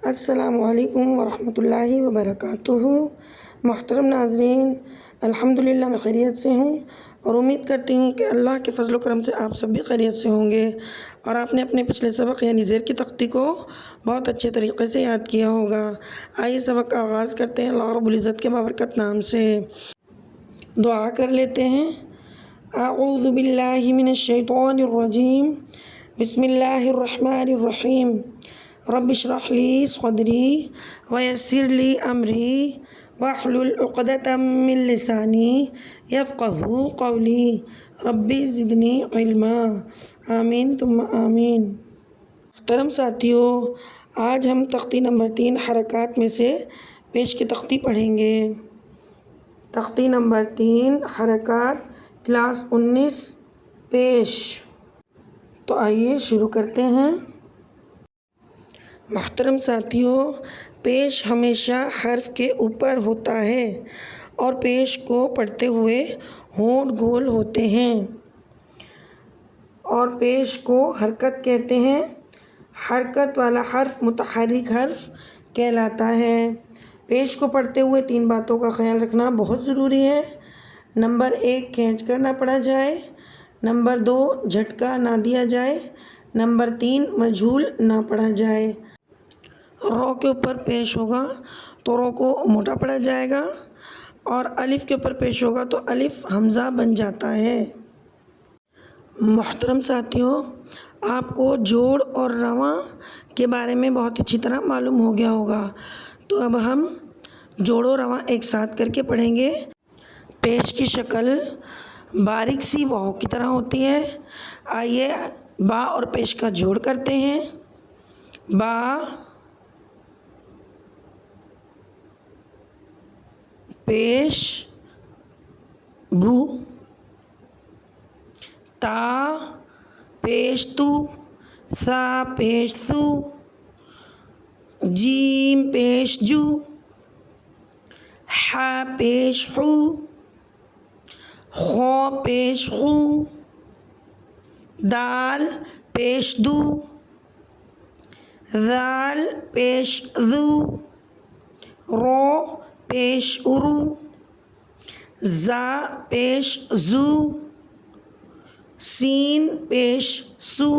السلام علیکم ورحمۃ اللہ وبرکاتہ۔ محترم ناظرین، الحمدللہ میں خیریت سے ہوں اور امید کرتی ہوں کہ اللہ کے فضل و کرم سے آپ سب بھی خیریت سے ہوں گے اور آپ نے اپنے پچھلے سبق یعنی زیر کی تختی کو بہت اچھے طریقے سے یاد کیا ہوگا۔ آئیے سبق کا آغاز کرتے ہیں اللہ رب العزت کے بابرکت نام سے۔ دعا کر لیتے ہیں۔ اعوذ باللہ من الشیطان الرجیم، بسم اللہ الرحمن الرحیم۔ رب اشرح لی صدری ویسر لی امری واحلل عقدۃ من لسانی یفقہوا قولی رب زدنی علما۔ آمین ثم آمین۔ محترم ساتھیو، آج ہم تختی نمبر 3 حرکات میں سے پیش کی تختی پڑھیں گے۔ تختی نمبر 3 حرکات کلاس 19 پیش۔ تو آئیے شروع کرتے ہیں۔ محترم ساتھیو، پیش ہمیشہ حرف کے اوپر ہوتا ہے اور پیش کو پڑھتے ہوئے ہونٹ گول ہوتے ہیں اور پیش کو حرکت کہتے ہیں۔ حرکت والا حرف متحرک حرف کہلاتا ہے۔ پیش کو پڑھتے ہوئے 3 باتوں کا خیال رکھنا بہت ضروری ہے۔ نمبر 1، کھینچ کر نہ پڑھا جائے۔ نمبر 2، جھٹکا نہ دیا جائے۔ نمبر 3، مجہول نہ پڑھا جائے۔ رو کے اوپر پیش ہوگا تو رو کو موٹا پڑھا جائے گا اور الف کے اوپر پیش ہوگا تو الف حمزہ بن جاتا ہے۔ محترم ساتھیو، آپ کو جوڑ اور رواں کے بارے میں بہت اچھی طرح معلوم ہو گیا ہوگا، تو اب ہم جوڑ و رواں ایک ساتھ کر کے پڑھیں گے۔ پیش کی شکل باریک سی واو کی طرح ہوتی ہے۔ آئیے با اور پیش کا جوڑ کرتے ہیں۔ با، پیش، بو، تا، پیش تو، ثا، پیش سو، جیم، پیش جو، ح، پیش حو، خو، پیش خو، دال، پیش دو، ذال، پیش ذو، رو، پیش ارو، زا، پیش زو، سین، پیش سو،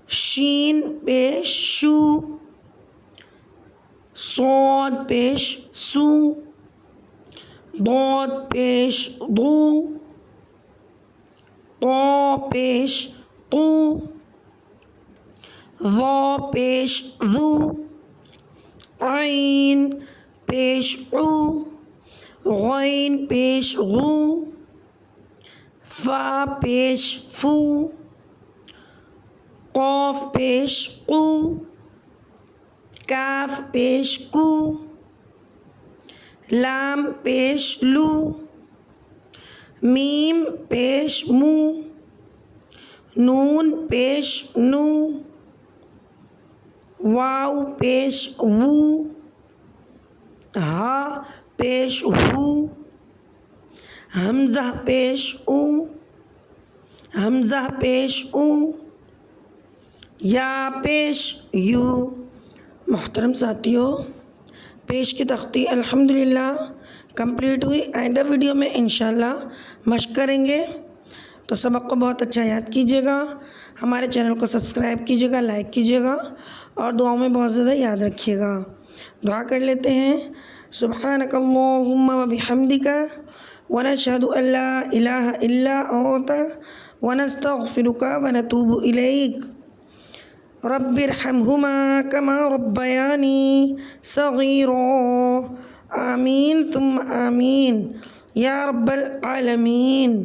شین، پیش شو، صاد، پیش سو، ضاد، پیش ضو، طا، پیش طو، ظا، پیش ذو، عین، پیش عو، غین، پیش غو، فا، پیش فو، قاف، پیش قو، کاف، پیش کو، لام، پیش لو، میم، پیش مو، نون، پیش نو، واو، پیش وو، ہا، پیش ہو، حمزہ، پیش او، حمزہ، پیش او، یا، پیش یو۔ محترم ساتھیو، پیش کی تختی الحمدللہ کمپلیٹ ہوئی۔ آئندہ ویڈیو میں انشاءاللہ مشق کریں گے، تو سبق کو بہت اچھا یاد کیجیے گا، ہمارے چینل کو سبسکرائب کیجیے گا، لائک کیجیے گا اور دعاؤں میں بہت زیادہ یاد رکھیے گا۔ دعا کر لیتے ہیں۔ سبحانک اللہم وبحمدک ونشہد ان لا الہ الا انت ونستغفرک ونتوب الیک۔ رب ارحمہما کما ربیانی صغیرا۔ آمین ثم آمین یا رب العالمین۔